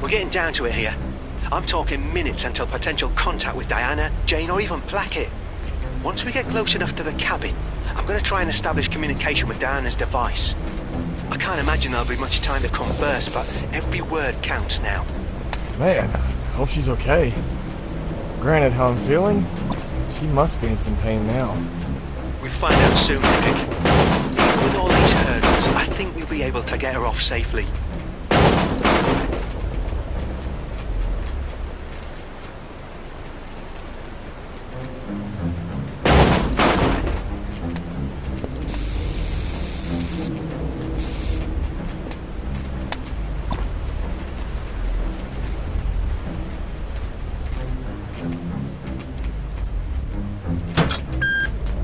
We're getting down to it here. I'm talking minutes until potential contact with Diana, Jane, or even Plackett. Once we get close enough to the cabin, I'm going to try and establish communication with Diana's device. I can't imagine there'll be much time to converse, but every word counts now. Man, I hope she's okay. Granted how I'm feeling, she must be in some pain now. We'll find out soon, Hendrik. With all these hurdles, I think we'll be able to get her off safely.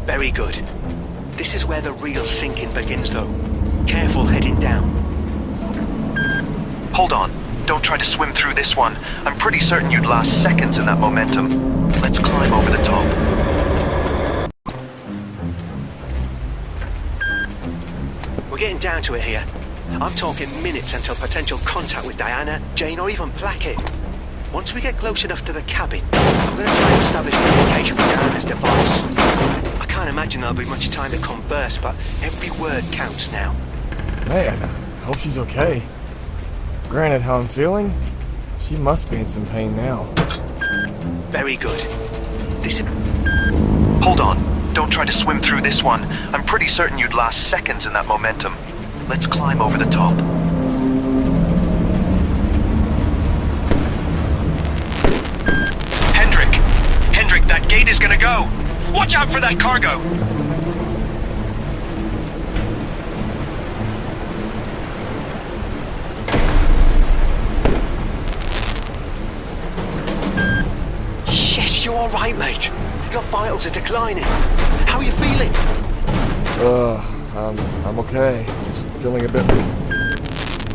Very good. This is where the real sinking begins, though. Careful heading down. Hold on. Don't try to swim through this one. I'm pretty certain you'd last seconds in that momentum. Let's climb over the top. We're getting down to it here. I'm talking minutes until potential contact with Diana, Jane, or even Plackett. Once we get close enough to the cabin, I'm going to try and establish communication with Diana's device. I can't imagine there'll be much time to converse, but every word counts now. Man, I hope she's okay. Granted how I'm feeling, she must be in some pain now. Very good. This is... Hold on. Don't try to swim through this one. I'm pretty certain you'd last seconds in that momentum. Let's climb over the top. Hendrik, that gate is gonna go! Watch out for that cargo! Shit, you alright, mate? Your vitals are declining. How are you feeling? I'm okay. Just feeling a bit...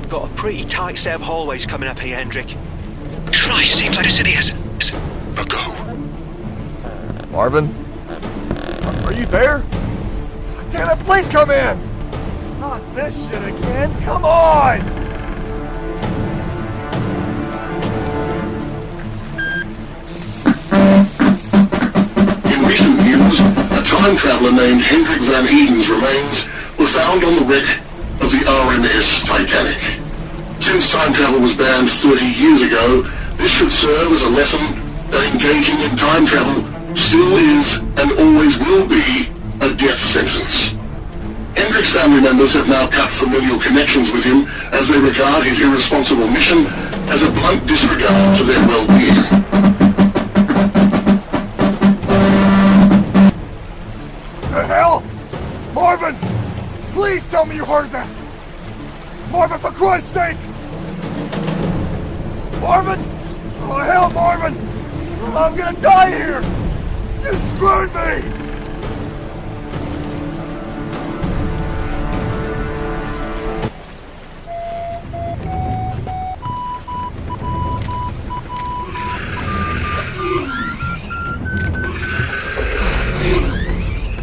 Got a pretty tight set of hallways coming up here, Hendrik. Christ, seems like the city has a go. Marvin? Are you there? Damn it, please come in! Not this shit again, come on! In recent news, a time traveler named Hendrik Van Eden's remains were found on the wreck of the RMS Titanic. Since time travel was banned 30 years ago, this should serve as a lesson that engaging in time travel still is, and always will be, a death sentence. Hendrik's family members have now cut familial connections with him as they regard his irresponsible mission as a blunt disregard to their well-being. The hell? Marvin! Please tell me you heard that! Marvin, for Christ's sake! Marvin! Oh hell, Marvin! I'm gonna die here! You screwed me!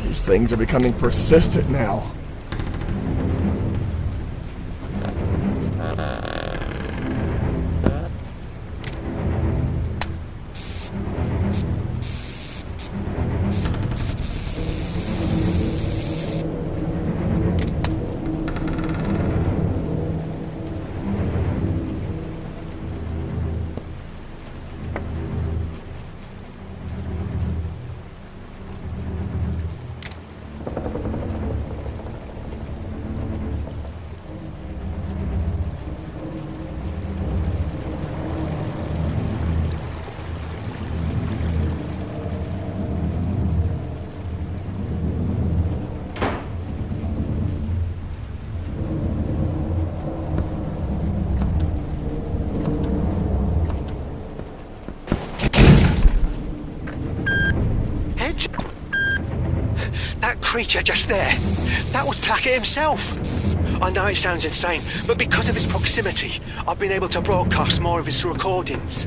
These things are becoming persistent now. That creature just there, that was Plackett himself. I know it sounds insane, but because of his proximity, I've been able to broadcast more of his recordings.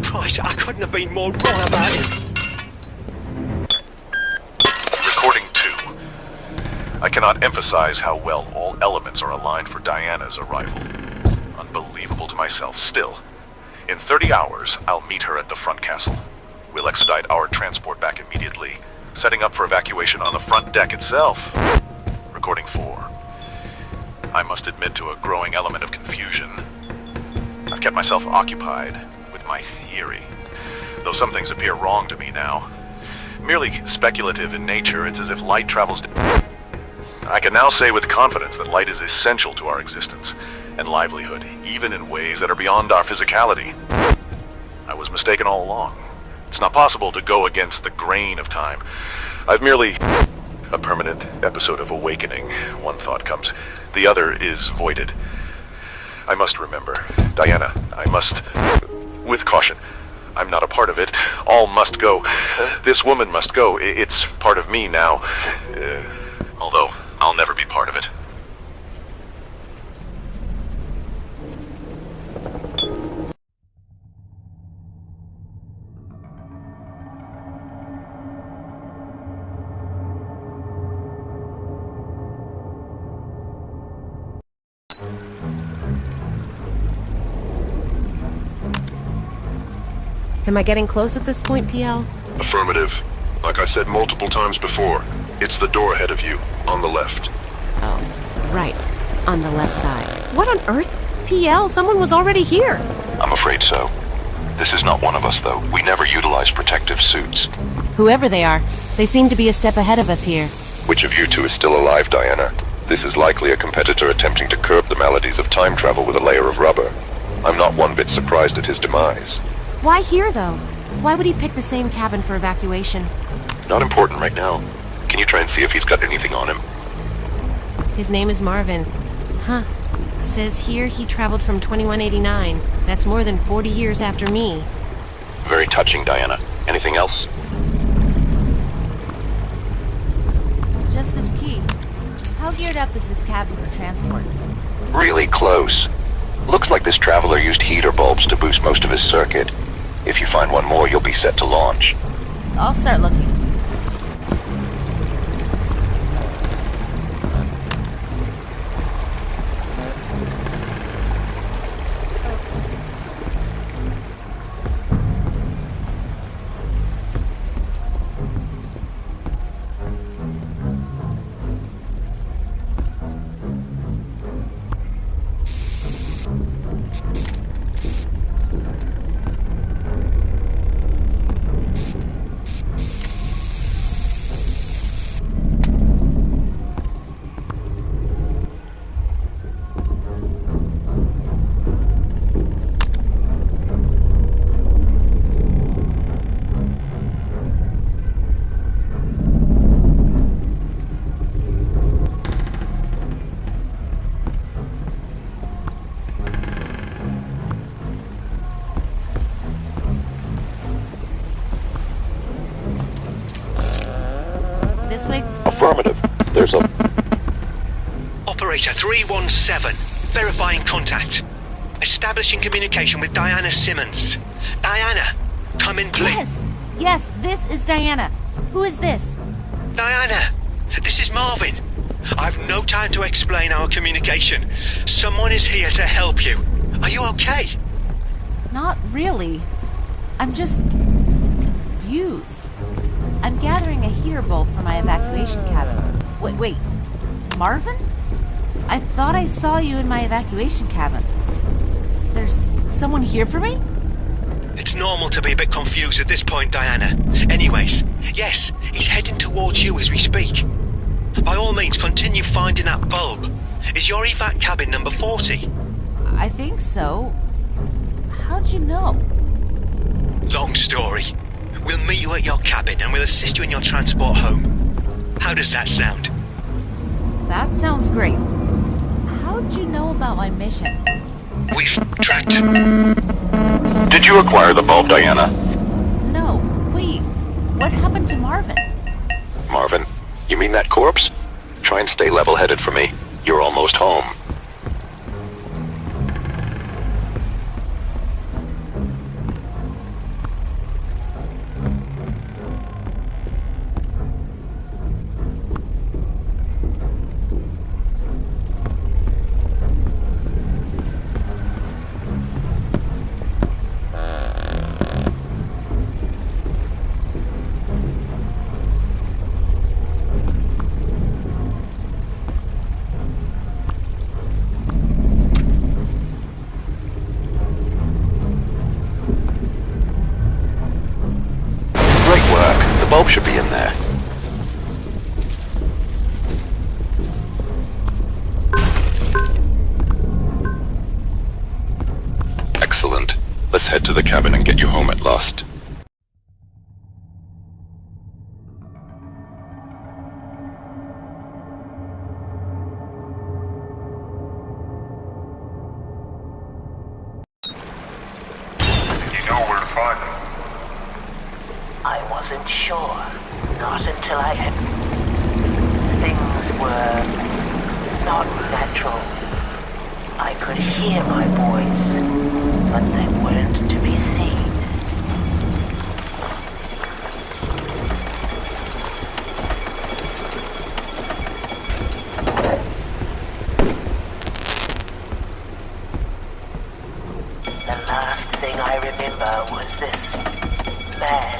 Christ, I couldn't have been more wrong about him. Recording 2. I cannot emphasize how well all elements are aligned for Diana's arrival. Unbelievable to myself still. In 30 hours, I'll meet her at the front castle. We'll expedite our transport back immediately, setting up for evacuation on the front deck itself. Recording 4. I must admit to a growing element of confusion. I've kept myself occupied with my theory, though some things appear wrong to me now. Merely speculative in nature, it's as if light travels... I can now say with confidence that light is essential to our existence and livelihood, even in ways that are beyond our physicality. I was mistaken all along. It's not possible to go against the grain of time. I've merely... a permanent episode of awakening, one thought comes. The other is voided. I must remember. Diana, I must... with caution. I'm not a part of it. All must go. This woman must go. It's part of me now. Although, I'll never be part of it. Am I getting close at this point, PL? Affirmative. Like I said multiple times before, it's the door ahead of you, on the left. Oh, right. On the left side. What on earth? PL, someone was already here. I'm afraid so. This is not one of us, though. We never utilize protective suits. Whoever they are, they seem to be a step ahead of us here. Which of you two is still alive, Diana? This is likely a competitor attempting to curb the maladies of time travel with a layer of rubber. I'm not one bit surprised at his demise. Why here, though? Why would he pick the same cabin for evacuation? Not important right now. Can you try and see if he's got anything on him? His name is Marvin. Huh. Says here he traveled from 2189. That's more than 40 years after me. Very touching, Diana. Anything else? Just this key. How geared up is this cabin for transport? Really close. Looks like this traveler used heater bulbs to boost most of his circuit. If you find one more, you'll be set to launch. I'll start looking. This way? Affirmative. There's a... Operator 317. Verifying contact. Establishing communication with Diana Simmons. Diana, come in, please. Yes, this is Diana. Who is this? Diana, this is Marvin. I've no time to explain our communication. Someone is here to help you. Are you okay? Not really. I'm just confused. I'm gathering a heater bulb for my evacuation cabin. Wait. Marvin? I thought I saw you in my evacuation cabin. There's someone here for me? It's normal to be a bit confused at this point, Diana. Anyways, yes, he's heading towards you as we speak. By all means, continue finding that bulb. Is your evac cabin number 40? I think so. How'd you know? Long story. We'll meet you at your cabin and we'll assist you in your transport home. How does that sound? That sounds great. How'd you know about my mission? We've tracked... Did you acquire the bulb, Diana? No, wait. What happened to Marvin? Marvin, you mean that corpse? Try and stay level-headed for me. You're almost home. Let's head to the cabin and get you home at last. You know where to find them. I wasn't sure. Not until I had... Things were... not natural. I could hear my voice, but they weren't to be seen. The last thing I remember was this man.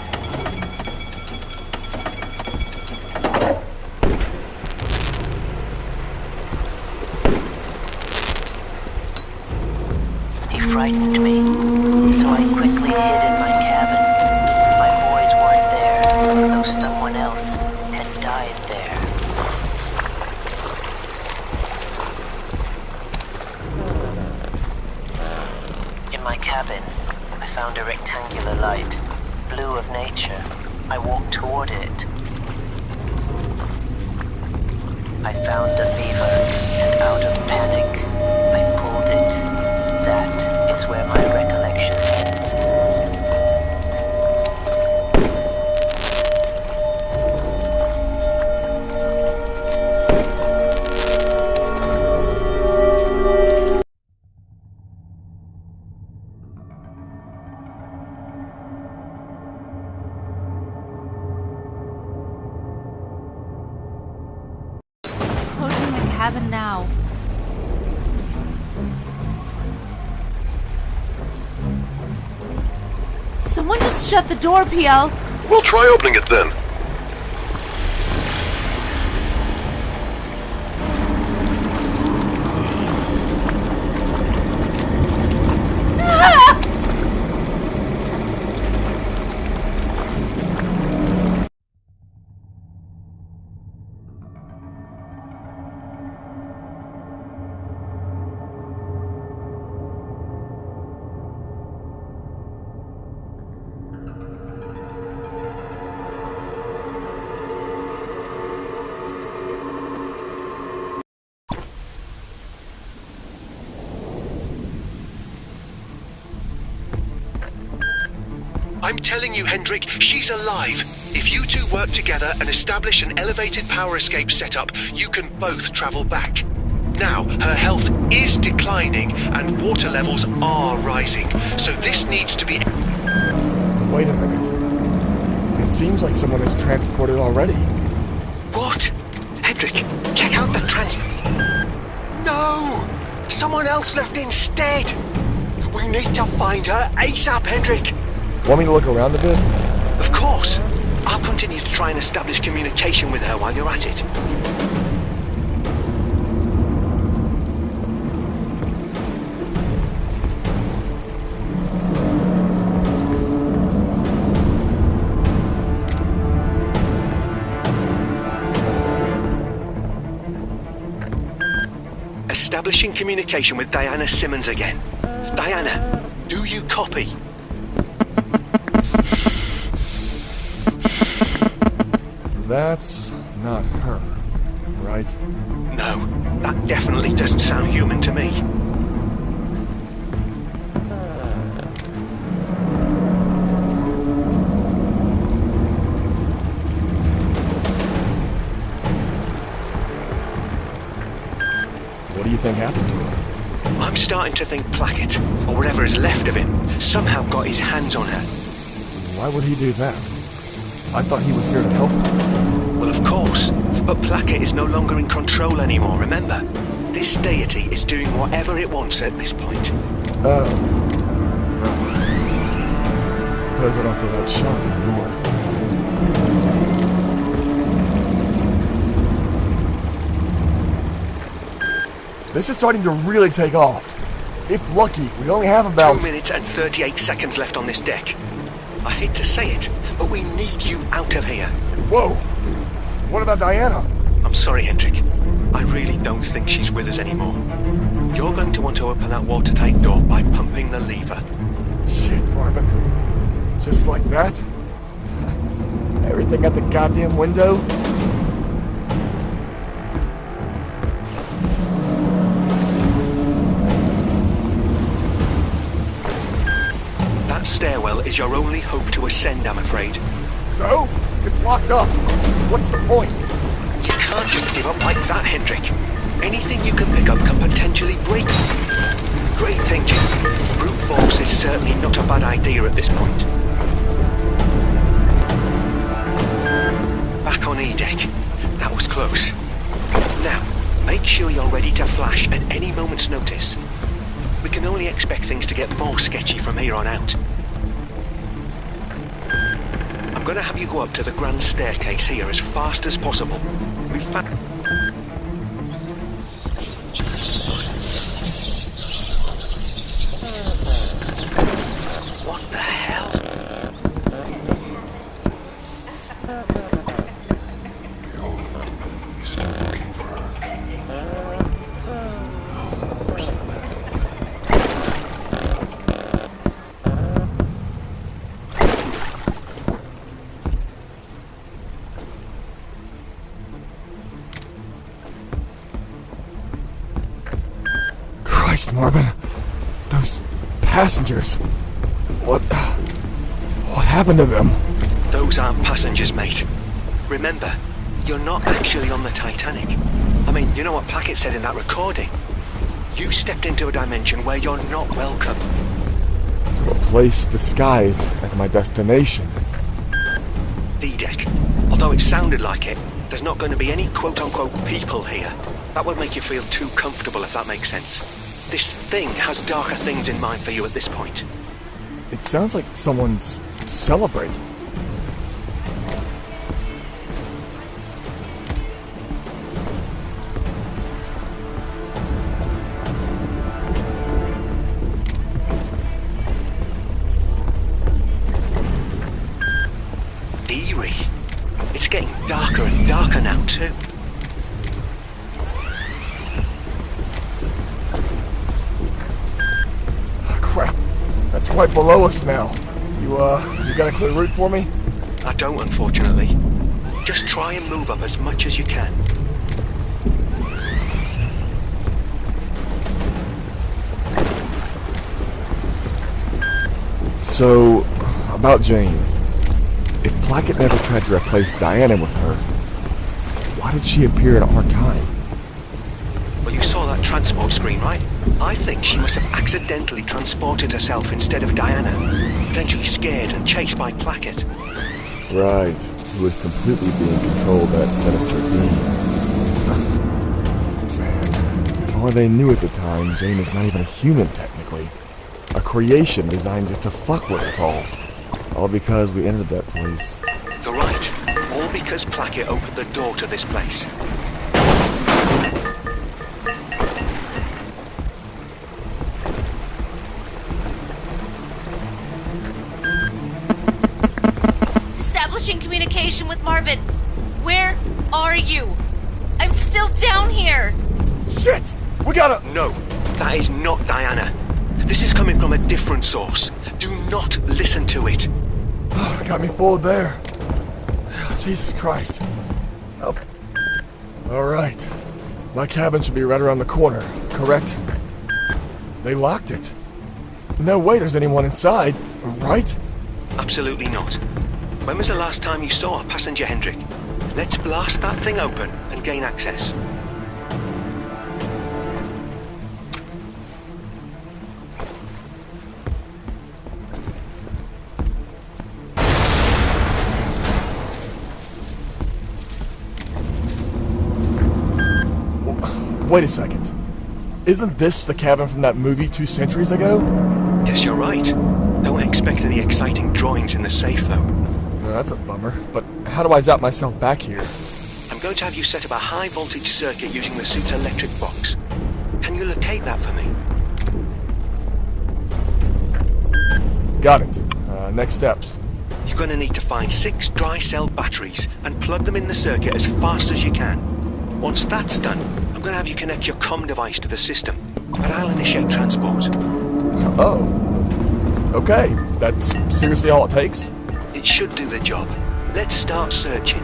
He frightened me, so I quickly hid in my cabin. My boys weren't there, though someone else had died there. In my cabin, I found a rectangular light, blue of nature. I walked toward it. I found the lever, and out of panic, I pulled it. That is where my recollection ends. Approaching the cabin now. Someone just shut the door, PL. We'll try opening it then. I'm telling you, Hendrik, she's alive. If you two work together and establish an elevated power escape setup, you can both travel back. Now, her health is declining and water levels are rising, so this needs to be... Wait a minute. It seems like someone is transported already. What? Hendrik, check out the No! Someone else left instead! We need to find her ASAP, Hendrik! Want me to look around a bit? Of course! I'll continue to try and establish communication with her while you're at it. Establishing communication with Diana Simmons again. Diana, do you copy? That's not her, right? No, that definitely doesn't sound human to me. What do you think happened to her? I'm starting to think Plackett, or whatever is left of him, somehow got his hands on her. Why would he do that? I thought he was here to help her. Well, of course, but Plackett is no longer in control anymore, remember? This deity is doing whatever it wants at this point. Oh. Suppose I don't feel that shock anymore. This is starting to really take off. If lucky, we only have about... 2 minutes and 38 seconds left on this deck. I hate to say it, but we need you out of here. Whoa! What about Diana? I'm sorry, Hendrik. I really don't think she's with us anymore. You're going to want to open that watertight door by pumping the lever. Shit, Marvin. Just like that? Everything at the goddamn window? That stairwell is your only hope to ascend, I'm afraid. So? It's locked up. What's the point? You can't just give up like that, Hendrik. Anything you can pick up can potentially break you. Great thinking. Brute force is certainly not a bad idea at this point. Back on E-deck. That was close. Now, make sure you're ready to flash at any moment's notice. We can only expect things to get more sketchy from here on out. I'm going to have you go up to the grand staircase here as fast as possible. We've found... What the hell? Start looking for her. Christ, Marvin. Those passengers. What happened to them? Those aren't passengers, mate. Remember, you're not actually on the Titanic. I mean, you know what Plackett said in that recording? You stepped into a dimension where you're not welcome. So a place disguised as my destination. D-deck. Although it sounded like it, there's not going to be any quote-unquote people here. That would make you feel too comfortable, if that makes sense. This thing has darker things in mind for you at this point. It sounds like someone's celebrating. Eerie. It's getting darker and darker now, too. Crap. That's right below us now. You got a clear route for me? I don't, unfortunately. Just try and move up as much as you can. So, about Jane. If Plackett never tried to replace Diana with her, why did she appear in our time? Well, you saw that transport screen, right? I think she must have accidentally transported herself instead of Diana. Potentially scared and chased by Plackett. Right. Who was completely being controlled by that sinister being. Man, if all they knew at the time, Jane is not even a human, technically. A creation designed just to fuck with us all. All because we entered that place. You're right. All because Plackett opened the door to this place. Establishing communication with Marvin. Where are you? I'm still down here. Shit! We gotta... No, that is not Diana. This is coming from a different source. Do not listen to it. Got me fooled there. Jesus Christ. Oh. Alright. My cabin should be right around the corner, correct? They locked it. No way there's anyone inside, right? Absolutely not. When was the last time you saw a passenger, Hendrik? Let's blast that thing open and gain access. Wait a second. Isn't this the cabin from that movie 2 centuries ago? Yes, you're right. Don't expect any exciting drawings in the safe, though. No, that's a bummer. But how do I zap myself back here? I'm going to have you set up a high-voltage circuit using the suit's electric box. Can you locate that for me? Got it. Next steps. You're going to need to find 6 dry-cell batteries and plug them in the circuit as fast as you can. Once that's done, I'm going to have you connect your comm device to the system, and I'll initiate transport. Oh. Okay, that's seriously all it takes? It should do the job. Let's start searching.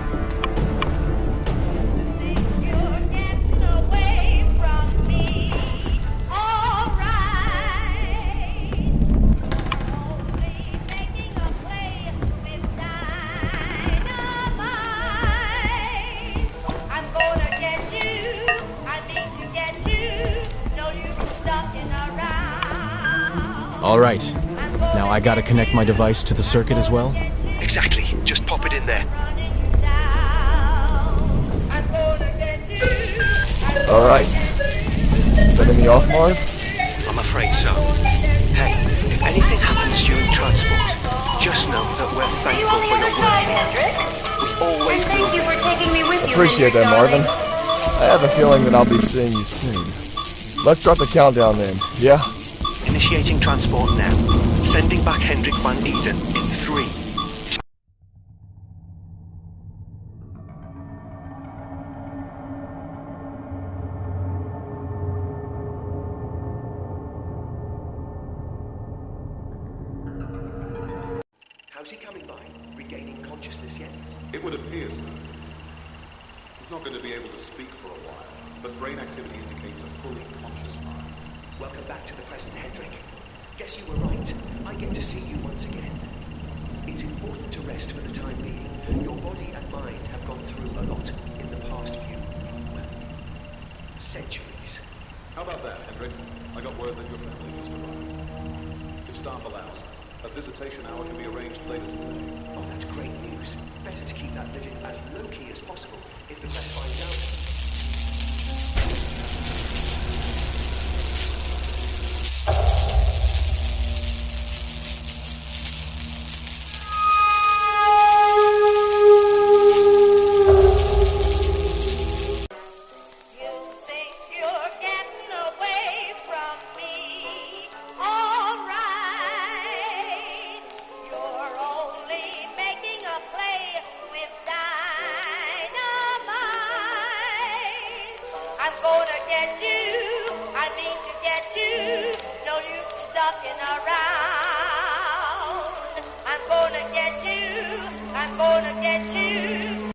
All right. Now I gotta connect my device to the circuit as well? Exactly. Just pop it in there. Alright. Setting me off, Marv? I'm afraid so. Hey, if anything happens during transport, just know that we're thankful for your work. We always will. Thank you for taking me with you. Appreciate that, Marvin. I have a feeling that I'll be seeing you soon. Let's drop the countdown then, yeah? Initiating transport now. Sending back Hendrik van Eden in 3. How's he coming by? Regaining consciousness yet? It would appear so. He's not going to be able to speak for a while, but brain activity indicates a fully conscious mind. Welcome back to the present, Hendrik. Guess you were right. I get to see you once again. It's important to rest for the time being. Your body and mind have gone through a lot in the past few, well, centuries. How about that, Hendrik? I got word that your family just arrived. If staff allows, a visitation hour can be arranged later today. Oh, that's great news. Better to keep that visit as low-key as possible if the press finds out. I'm gonna get you, I mean to get you, no use ducking around. I'm gonna get you, I'm gonna get you.